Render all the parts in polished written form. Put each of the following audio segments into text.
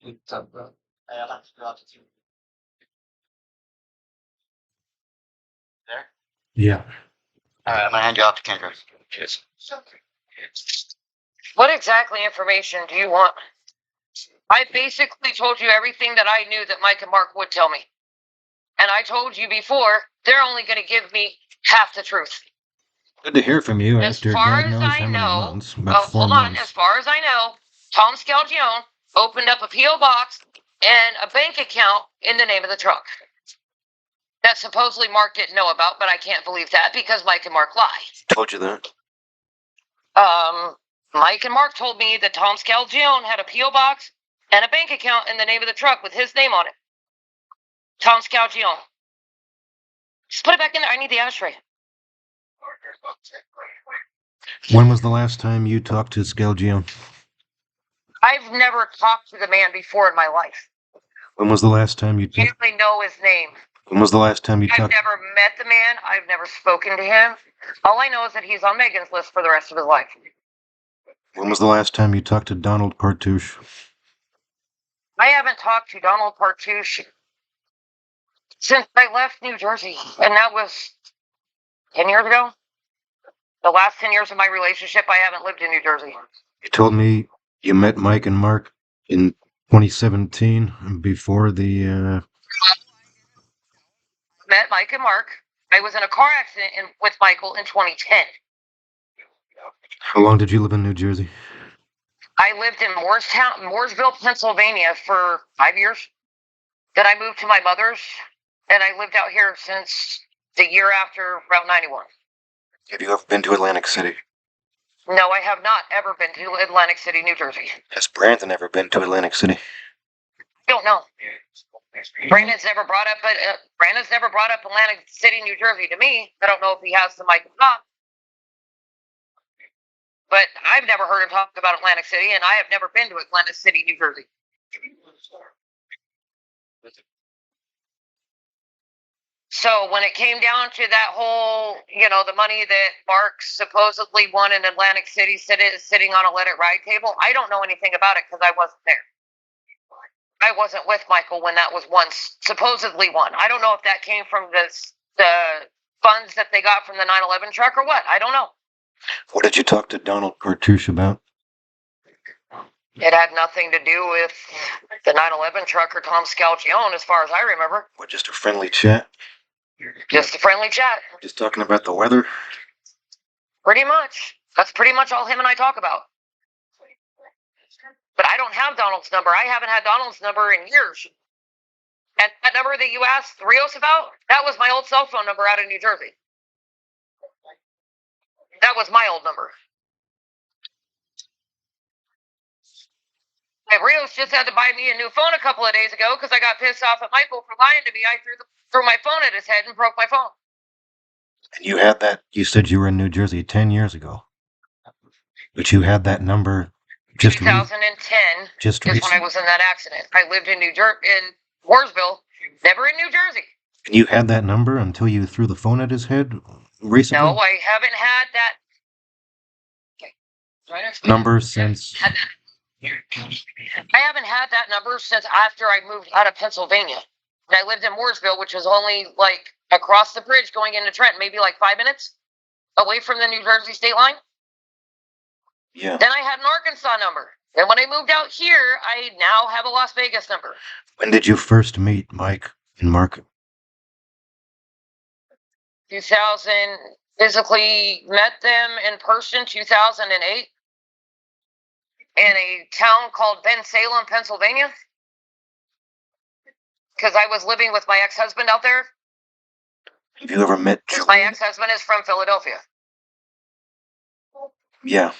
There? Yeah. Alright, I'm gonna hand you off to Kendra. Cheers. What exactly information do you want? I basically told you everything that I knew that Mike and Mark would tell me. And I told you before, they're only going to give me half the truth. Good to hear from you As after far God as knows I how many know, months. About 4 hold on. months. As far as I know, Tom Scalgione opened up a P.O. box and a bank account in the name of the truck. That supposedly Mark didn't know about, but I can't believe that because Mike and Mark lie. Told you that. Mike and Mark told me that Tom Scalgione had a P.O. box and a bank account in the name of the truck with his name on it. Tom Scalgione. Just put it back in there. I need the ashtray. When was the last time you talked to Scalgione? I've never talked to the man before in my life. When was the last time you I talked? only know his name. When was the last time you I've talked? never met the man. I've never spoken to him. All I know is that he's on Megan's list for the rest of his life. When was the last time you talked to Donald Partouche? I haven't talked to Donald Partouche since I left New Jersey, and that was 10 years ago. The last 10 years of my relationship, I haven't lived in New Jersey. You told me you met Mike and Mark in 2017 before the. Met Mike and Mark. I was in a car accident with Michael in 2010. How long did you live in New Jersey? I lived in Mooresville, Pennsylvania for 5 years. Then I moved to my mother's, and I lived out here since the year after Route 91. Have you ever been to Atlantic City? No, I have not ever been to Atlantic City, New Jersey. Has Brandon ever been to Atlantic City? I don't know. Brandon's never brought up Atlantic City, New Jersey to me. I don't know if he has to Mike or not. But I've never heard him talk about Atlantic City, and I have never been to Atlantic City, New Jersey. So when it came down to that whole, the money that Mark supposedly won in Atlantic City sitting on a let it ride table, I don't know anything about it because I wasn't there. I wasn't with Michael when that was supposedly won. I don't know if that came from the funds that they got from the 9/11 truck or what. I don't know. What did you talk to Donald Partouche about? It had nothing to do with the 9/11 truck or Tom Scalgione, as far as I remember. What, just a friendly chat? Just a friendly chat. Just talking about the weather? Pretty much. That's pretty much all him and I talk about. But I don't have Donald's number. I haven't had Donald's number in years. And that number that you asked Rios about, that was my old cell phone number out of New Jersey. That was my old number. And Rios just had to buy me a new phone a couple of days ago because I got pissed off at Michael for lying to me. I threw my phone at his head and broke my phone. And you had that, you said you were in New Jersey 10 years ago. But you had that number just 2010 just is when I was in that accident. I lived in Mooresville, never in New Jersey. And you had that number until you threw the phone at his head recently? No, I haven't had that. Okay. Number since... I haven't had that number since after I moved out of Pennsylvania. And I lived in Mooresville, which is only like across the bridge going into Trenton, maybe like 5 minutes away from the New Jersey state line. Yeah. Then I had an Arkansas number. And when I moved out here, I now have a Las Vegas number. When did you first meet Mike and Mark? 2000, physically met them in person, 2008. In a town called Bensalem, Pennsylvania. Because I was living with my ex-husband out there. Have you ever met Joe? My ex-husband is from Philadelphia. Yeah.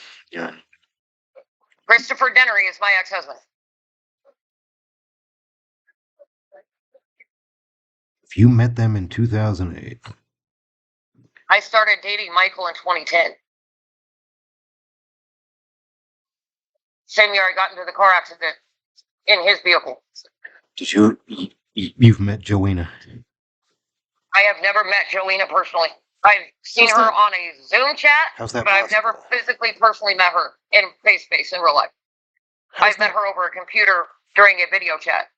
Christopher Dennery is my ex-husband. If you met them in 2008. I started dating Michael in 2010. Same year I got into the car accident in his vehicle. Did you've met Joanna? I have never met Joanna personally. I've seen her on a Zoom chat, How's that but I've never physically personally met her in face-to-face in real life. I've met her over a computer during a video chat.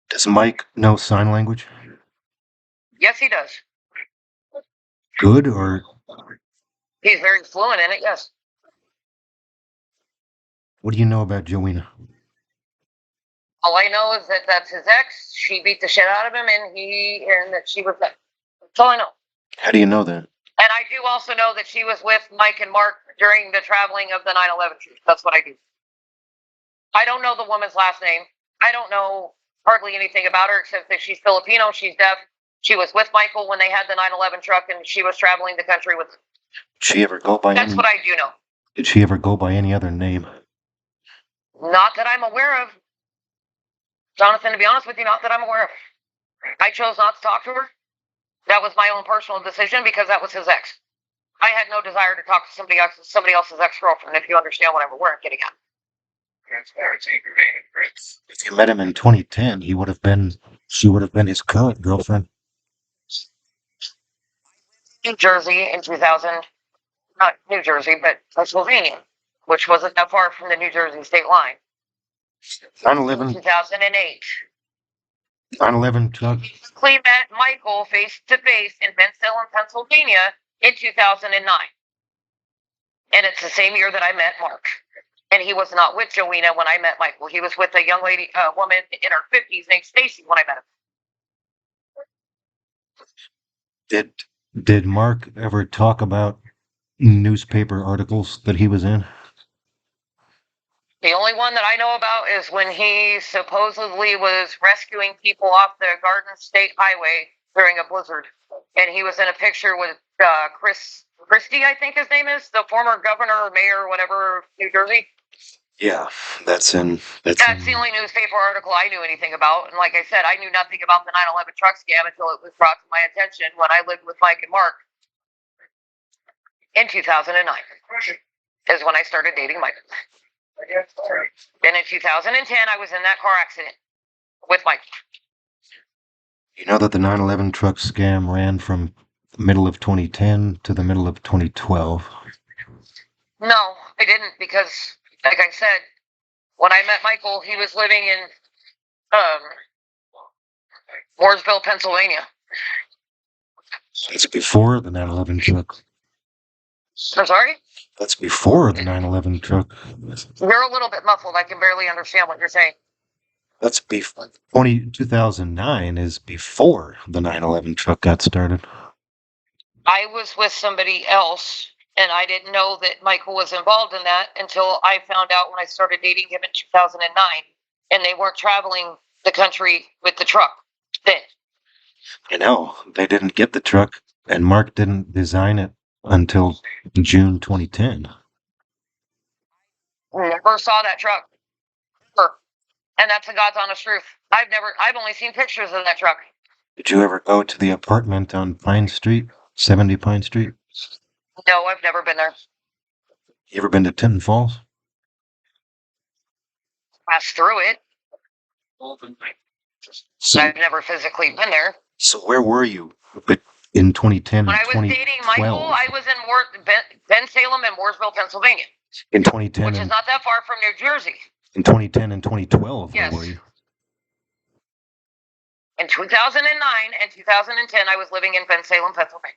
Does Mike know sign language? Yes, he does. Good or He's very fluent in it, yes. what do you know about Joanna? All I know is that that's his ex. She beat the shit out of him, and that she was that. That's all I know. How do you know that? And I do also know that she was with Mike and Mark during the traveling of the 9/11 truth. That's what I do. I don't know the woman's last name. I don't know hardly anything about her except that she's Filipino, she's deaf. She was with Michael when they had the 9/11 truck, and she was traveling the country with him. Did she ever go by That's any? what I do know. Did she ever go by any other name? Not that I'm aware of. Jonathan, to be honest with you, not that I'm aware of. I chose not to talk to her. That was my own personal decision because that was his ex. I had no desire to talk to somebody else's ex-girlfriend, if you understand what I'm getting at. If you met him in 2010, she would have been his current girlfriend. New Jersey in 2000, not New Jersey, but Pennsylvania, which wasn't that far from the New Jersey state line. 9/11. 2008. 9/11 truck. He met Michael face to face in Bensalem, Pennsylvania in 2009. And it's the same year that I met Mark. And he was not with Joanna when I met Michael. He was with a young lady, woman in her 50s named Stacy when I met him. Did Mark ever talk about newspaper articles that he was in? The only one that I know about is when he supposedly was rescuing people off the Garden State Highway during a blizzard. And he was in a picture with Christie, I think his name is, the former governor or mayor or whatever of New Jersey. Yeah, that's the only newspaper article I knew anything about. And like I said, I knew nothing about the 9/11 truck scam until it was brought to my attention when I lived with Mike and Mark in 2009. Is when I started dating Mike. Then in 2010, I was in that car accident with Mike. You know that the 9/11 truck scam ran from the middle of 2010 to the middle of 2012? No, I didn't, because, like I said, when I met Michael, he was living in Mooresville, Pennsylvania. That's before the 9/11 truck. I'm sorry? That's before the 9/11 truck. You're a little bit muffled. I can barely understand what you're saying. That's 2009 is before the 9/11 truck got started. I was with somebody else, and I didn't know that Michael was involved in that until I found out when I started dating him in 2009, and they weren't traveling the country with the truck then. I know. They didn't get the truck, and Mark didn't design it until June 2010. Never saw that truck. Never. And that's the God's honest truth. I've only seen pictures of that truck. Did you ever go to the apartment on Pine Street, 70 Pine Street? No, I've never been there. You ever been to Tinton Falls? Passed through it. So, I've never physically been there. so where were you in 2010 When and I was dating Michael, I was in Bensalem and Mooresville, Pennsylvania. In 2010, which is not that far from New Jersey. In 2010 and 2012, yes. Where were you? In 2009 and 2010, I was living in Bensalem, Pennsylvania.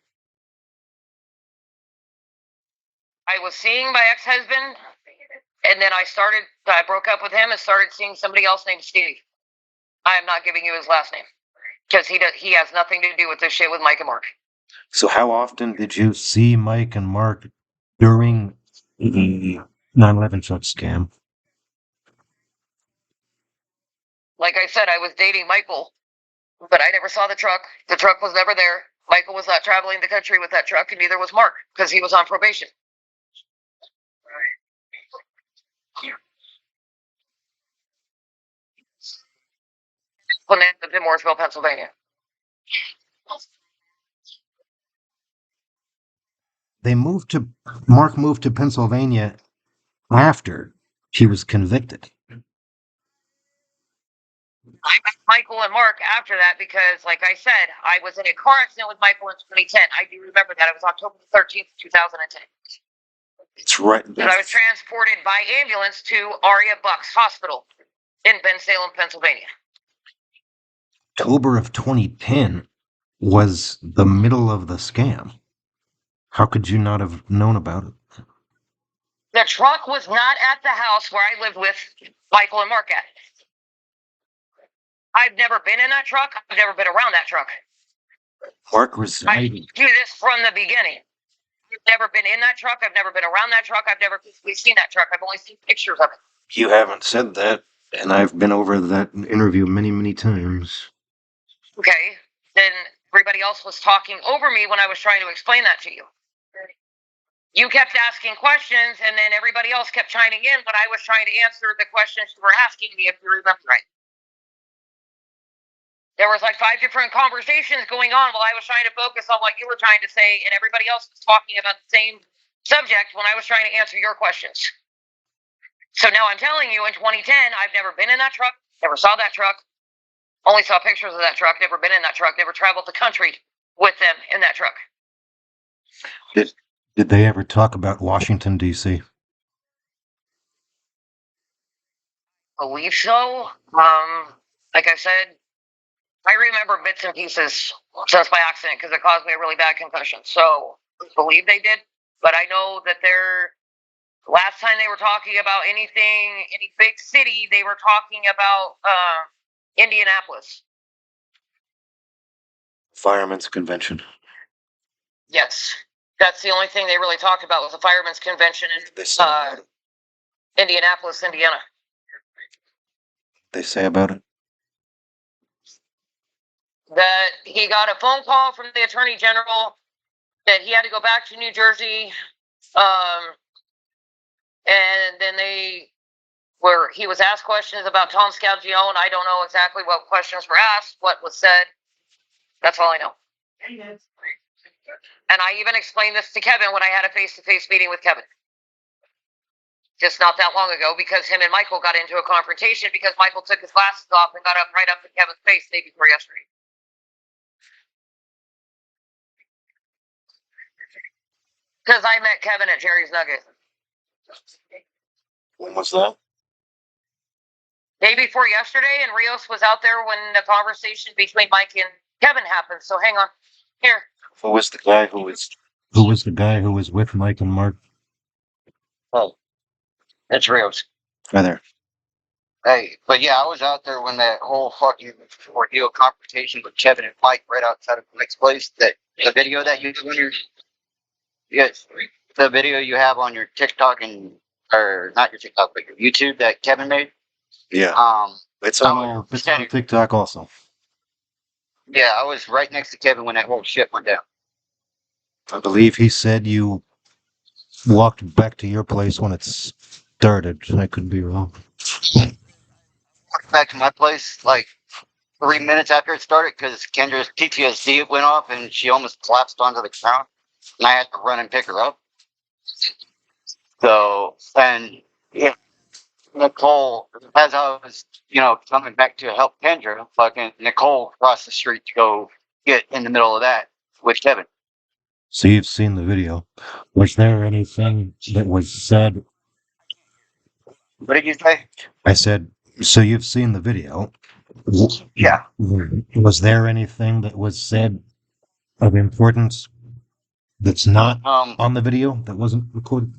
I was seeing my ex-husband, and then I broke up with him and started seeing somebody else named Steve. I am not giving you his last name because he has nothing to do with this shit with Mike and Mark. So how often did you see Mike and Mark during the 9/11 truck scam? Like I said, I was dating Michael, but I never saw the truck. The truck was never there. Michael was not traveling the country with that truck, and neither was Mark because he was on probation. When they lived in Mooresville, Pennsylvania. Mark moved to Pennsylvania after he was convicted. I met Michael and Mark after that because, like I said, I was in a car accident with Michael in 2010. I do remember that. It was October 13th, 2010. It's right. And I was transported by ambulance to Aria Bucks Hospital. in Bensalem, Pennsylvania. October of 2010 was the middle of the scam. How could you not have known about it? The truck was not at the house where I lived with Michael and Mark at. I've never been in that truck. I've never been around that truck. Mark I resided. do this from the beginning. I've never been in that truck. I've never been around that truck. I've never physically seen that truck. I've only seen pictures of it. You haven't said that, and I've been over that interview many, many times. Okay. Then everybody else was talking over me when I was trying to explain that to you. You kept asking questions, and then everybody else kept chiming in when I was trying to answer the questions you were asking me, if you remember right. There was like 5 different conversations going on while I was trying to focus on what you were trying to say, and everybody else was talking about the same subject when I was trying to answer your questions. So now I'm telling you, in 2010, I've never been in that truck, never saw that truck, only saw pictures of that truck, never been in that truck, never traveled the country with them in that truck. Did they ever talk about Washington, D.C.? Believe so. Like I said, I remember bits and pieces just by accident because it caused me a really bad concussion. So I believe they did, but I know that last time they were talking about any big city, they were talking about Indianapolis. Firemen's Convention. Yes, that's the only thing they really talked about was the Firemen's Convention in Indianapolis, Indiana. They say about it? That he got a phone call from the Attorney General that he had to go back to New Jersey, and then he was asked questions about Tom Scalgione. I don't know exactly what questions were asked, what was said. That's all I know. And I even explained this to Kevin when I had a face-to-face meeting with Kevin. Just not that long ago, because him and Michael got into a confrontation because Michael took his glasses off and got up right up to Kevin's face the day before yesterday. Because I met Kevin at Jerry's Nugget. When was that? Day before yesterday, and Rios was out there when the conversation between Mike and Kevin happened. So hang on. Here. Who was the guy who was with Mike and Mark? Oh, that's Rios. Hi there. Hey, but yeah, I was out there when that whole fucking ordeal confrontation with Kevin and Mike right outside of Mike's place. That the video that you have on your the video you have on your TikTok or not your TikTok, but your YouTube that Kevin made. Yeah. It's on TikTok also. Yeah, I was right next to Kevin when that whole shit went down. I believe he said you walked back to your place when it started. I could be wrong. Walked back to my place like 3 minutes after it started because Kendra's PTSD went off and she almost collapsed onto the ground, and I had to run and pick her up. So, and yeah, Nicole, as I was, coming back to help Kendra, fucking Nicole crossed the street to go get in the middle of that with Kevin. So you've seen the video. Was there anything that was said? What did you say? I said, so you've seen the video. Yeah. Was there anything that was said of importance that's not on the video, that wasn't recorded?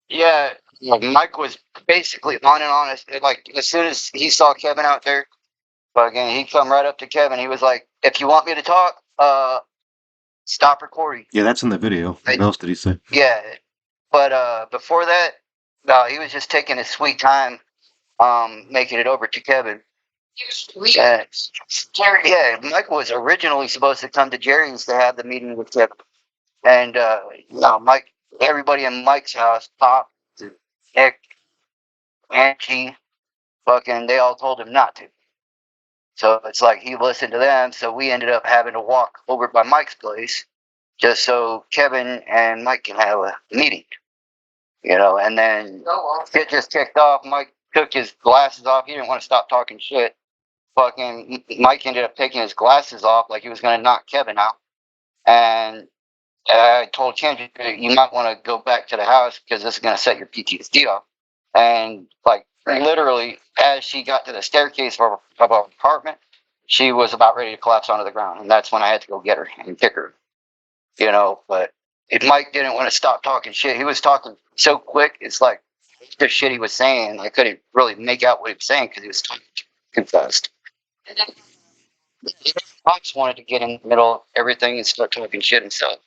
Yeah, Mike was basically on and on. Like, as soon as he saw Kevin out there, fucking, he come right up to Kevin. He was like, if you want me to talk, stop recording. Yeah, that's in the video. What else did he say? Yeah, but before that, he was just taking his sweet time, making it over to Kevin. Yeah, Michael was originally supposed to come to Jerry's to have the meeting with Kevin, and Mike, everybody in Mike's house, Pop, Nick, Angie, fucking, they all told him not to. So it's like he listened to them. So we ended up having to walk over by Mike's place just so Kevin and Mike can have a meeting, and then it just kicked off. Mike took his glasses off. He didn't want to stop talking shit. Fucking Mike ended up taking his glasses off like he was going to knock Kevin out. And I told Kendra, you might want to go back to the house because this is going to set your PTSD off. And like literally, as she got to the staircase of our apartment, she was about ready to collapse onto the ground, and that's when I had to go get her and kick her. But if Mike didn't want to stop talking shit, he was talking so quick. It's like the shit he was saying, I couldn't really make out what he was saying because he was talking too fast. Fox wanted to get in the middle of everything and start talking shit and stuff.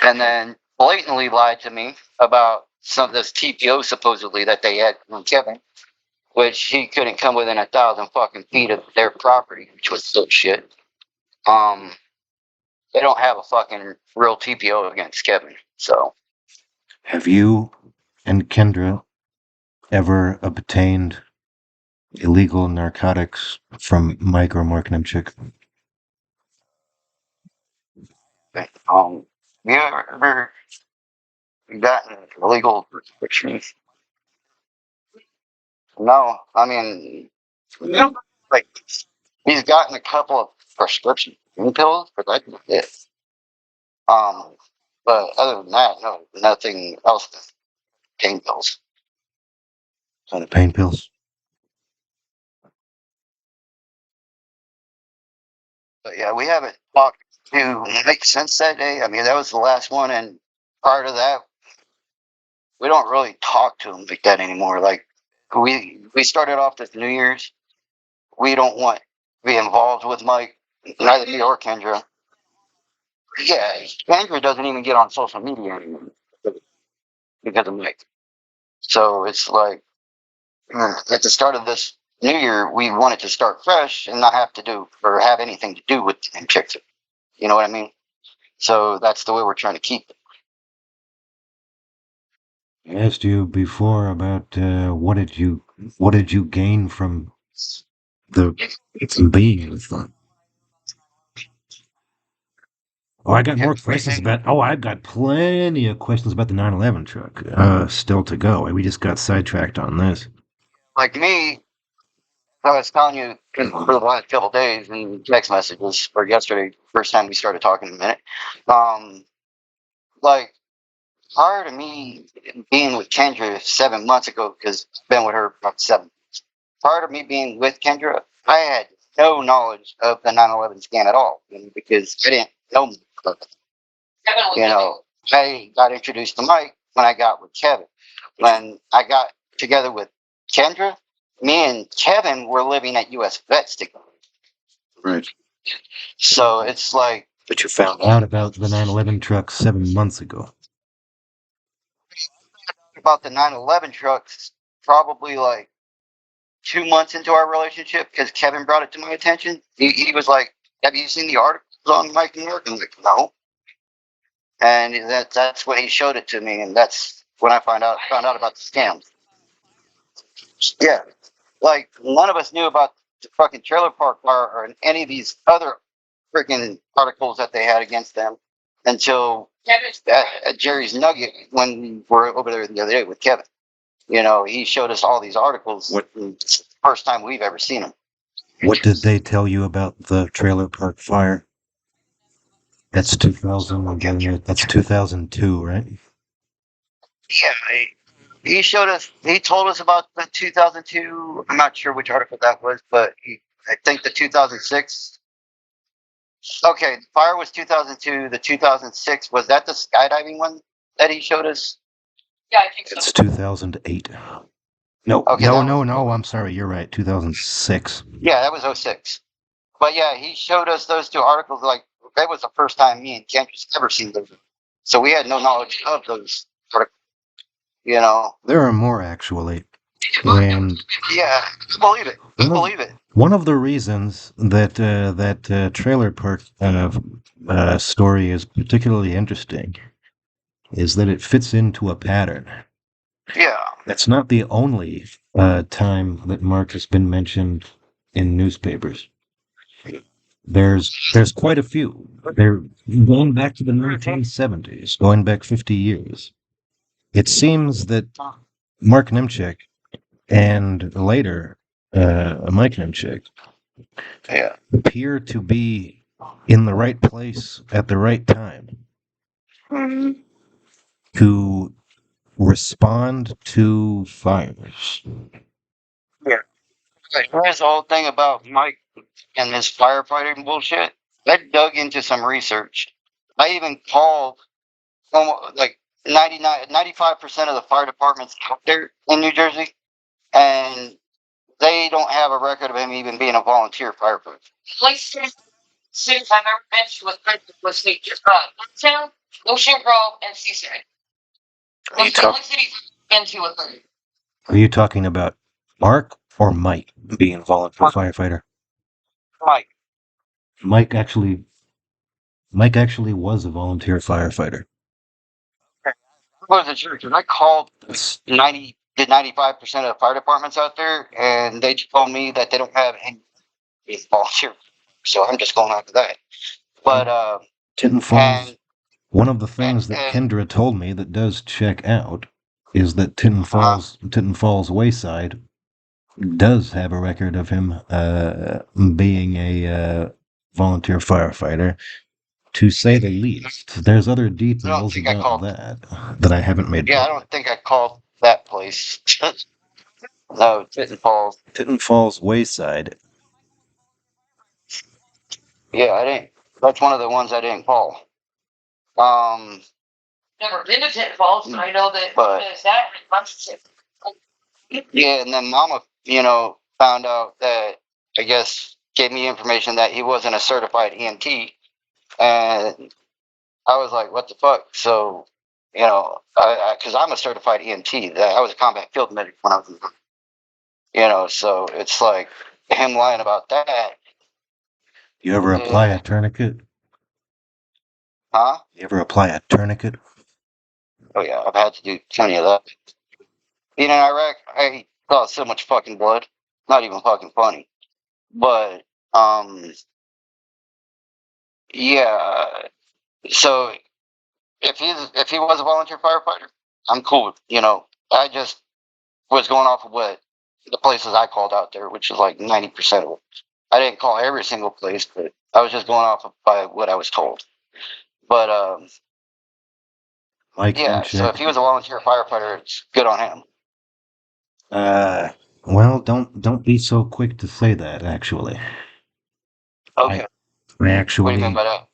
And then blatantly lied to me about some of this TPO supposedly that they had from Kevin, which he couldn't come within 1,000 fucking feet of their property, which was bullshit. They don't have a fucking real TPO against Kevin, so. Have you and Kendra ever obtained illegal narcotics from Mike or Mark Nemchik? Have you ever gotten illegal prescriptions? No, I mean, like, he's gotten a couple of prescription pain pills, but that's it. But other than that, no, nothing else. Pain pills. The pain pills? But yeah, we haven't talked to Mike since that day. I mean, that was the last one, and prior to that, we don't really talk to him like that anymore. Like we started off this New Year's. We don't want to be involved with Mike, neither me or Kendra. Yeah, Kendra doesn't even get on social media anymore because of Mike. So it's like at the start of this New Year, we wanted to start fresh and not have to do or have anything to do with him chicks. You know what I mean? So that's the way we're trying to keep it. I asked you before about what did you gain from the being with them? Oh, I got more questions about. Oh, I've got plenty of questions about the 911 truck. Still to go. We just got sidetracked on this. Like me, I was telling you for the last couple of days in text messages, or yesterday, first time we started talking in a minute. Like prior to me being with Kendra 7 months ago, because I've been with her about 7. Prior to me being with Kendra, I had no knowledge of the 9/11 scan at all, because I didn't know. I got introduced to Mike when I got with Kevin. When I got together with Kendra, me and Kevin were living at US Vets together. Right. So it's like. But you found out about the 911 truck 7 months ago. About the 9/11 trucks, probably like 2 months into our relationship, because Kevin brought it to my attention. He was like, "Have you seen the articles on Mike New York?" I'm like, "No." And that's when he showed it to me, and that's when I found out about the scams. Yeah, like none of us knew about the fucking trailer park fire or any of these other freaking articles that they had against them until at Jerry's Nugget when we were over there the other day with Kevin. He showed us all these articles. It's the first time we've ever seen them. What did they tell you about the trailer park fire? That's 2000. That's 2002, right? Yeah, he showed us. He told us about the 2002. I'm not sure which article that was, but I think the 2006. Okay, the fire was 2002. The 2006, was that the skydiving one that he showed us? Yeah, I think so. It's 2008. No, Okay, no. I'm sorry. You're right. 2006. Yeah, that was 06. But yeah, he showed us those two articles. Like that was the first time me and Kendrick ever seen those. So we had no knowledge of those articles. There are more, actually. And Yeah, believe it. Believe it. one of the reasons that trailer park story is particularly interesting is that it fits into a pattern. Yeah. That's not the only time that Mark has been mentioned in newspapers. There's quite a few. They're going back to the 1970s, going back 50 years. It seems that Mark Nemchek and later Mike Nemchek Yeah. appear to be in the right place at the right time to respond to fires. Here's the whole thing about Mike and this firefighting bullshit. I dug into some research. I even called like 95% of the fire departments out there in New Jersey, and they don't have a record of him even being a volunteer firefighter. Place cities I've ever been to was the Town, Ocean Grove, and Seaside. Are you, Those are the only cities I've been to with her. are you talking about Mark or Mike being volunteer firefighter? Mike. Mike actually was a volunteer firefighter. I wasn't sure because I called That's 95% of the fire departments out there, and they told me that they don't have any volunteer. So I'm just going after that. But Tinton Falls. and One of the things that Kendra told me that does check out is that Tinton Falls Wayside does have a record of him being a volunteer firefighter, to say the least. There's other details about that I haven't made. Yeah, I don't think I called that place. No, Tinton Falls. Tinton Falls Wayside. Yeah, I didn't. That's one of the ones I didn't call. Never been to Tinton Falls, and I know that But- there's that relationship. Yeah, and then Mama, found out that, I guess, gave me information that he wasn't a certified EMT, and I was like, what the fuck? So, because I'm a certified EMT, I was a combat field medic when I was, so it's like him lying about that. You ever apply a tourniquet? Huh? You ever apply a tourniquet? Oh yeah, I've had to do plenty of that. Being in Iraq, I lost so much fucking blood. Not even fucking funny. But yeah. So if he was a volunteer firefighter, I'm cool. I just was going off of what the places I called out there, which is like 90% of them. I didn't call every single place, but I was just going off of by what I was told. But yeah. So if he was a volunteer firefighter, it's good on him. Well, don't be so quick to say that. Actually, Okay. I actually. What do you mean by that?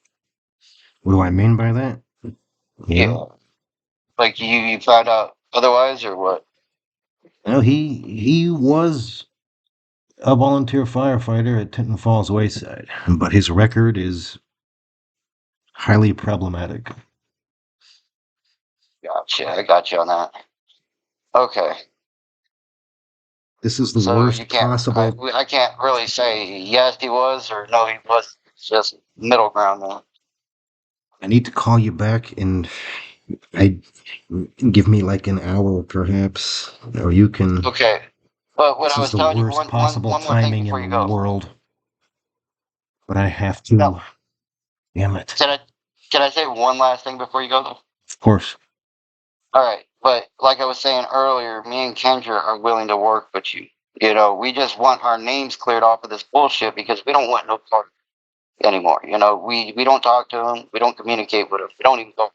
What do I mean by that? Yeah. Like you found out otherwise, or what? No, he was a volunteer firefighter at Tinton Falls Wayside, but his record is highly problematic. Gotcha. I got you on that. Okay. This is the worst possible. I can't really say yes he was or no he was. It's just middle ground there. I need to call you back and give me like an hour perhaps, or you can. Okay. But what This I was is the telling you, worst possible one more thing timing before in you the go. world. But I have to. No. Damn it. Can I say one last thing before you go though? Of course. All right. But like I was saying earlier, me and Kendra are willing to work with you. We just want our names cleared off of this bullshit because we don't want no part anymore. We don't talk to them. We don't communicate with them. We don't even go.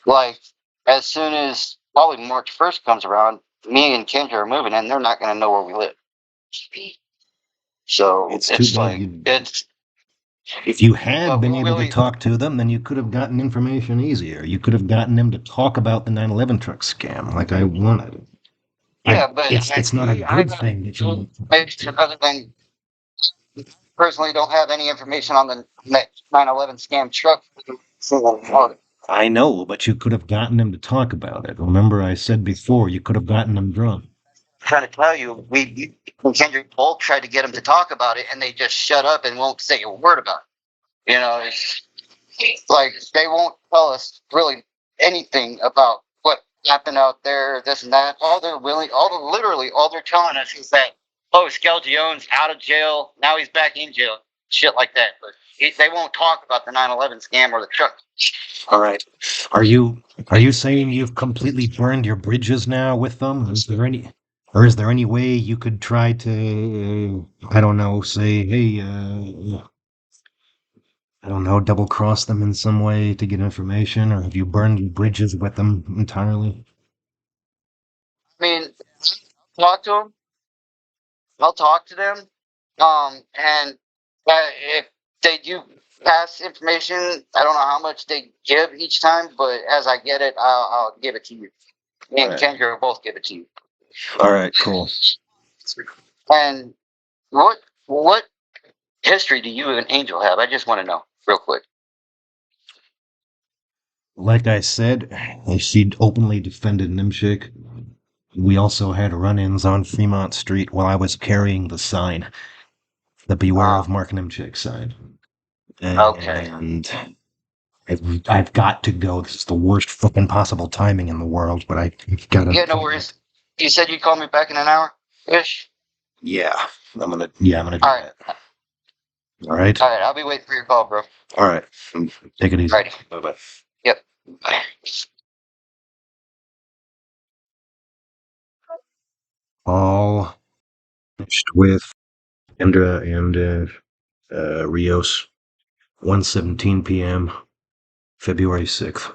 Like, as soon as probably March 1st comes around, me and Kendra are moving and they're not going to know where we live. So It's it's too like, bad if you had But been we able really- to talk to them, then you could have gotten information easier. You could have gotten them to talk about the 9/11 truck scam like I wanted. yeah, but It's not a good thing that you. Other than personally don't have any information on the 9/11 scam truck. I know, but you could have gotten them to talk about it. Remember, I said before, you could have gotten them drunk. Trying to tell you, we Kendrick Bolt tried to get them to talk about it, and they just shut up and won't say a word about it. It's like they won't tell us really anything about what happened out there, this and that. Literally, all they're telling us is that, oh, Jones out of jail, now he's back in jail, shit like that. But they won't talk about the 9/11 scam or the truck. All right. Are you saying you've completely burned your bridges now with them? Is there any way you could try to I don't know, say, hey, I don't know, double cross them in some way to get information, or have you burned bridges with them entirely? I mean, talk to them. I'll talk to them. And if they do pass information, I don't know how much they give each time, but as I get it, I'll give it to you. Me and Right. Kendra will both give it to you. All right, cool. And what history do you and Angel have? I just want to know real quick. Like I said, she openly defended Nimshik. We also had run-ins on Fremont Street while I was carrying the sign, the Beware of Mark Nimchik sign. Okay. And I've got to go. This is the worst fucking possible timing in the world, but I've got to. Yeah, no worries. You said you'd call me back in an hour ish. Yeah, I'm gonna do All right. that. All right. All right. I'll be waiting for your call, bro. All right. Take it easy. Alrighty. Bye bye. Yep. Bye. All finished with Kendra and Rios. 1:17 p.m. February 6th.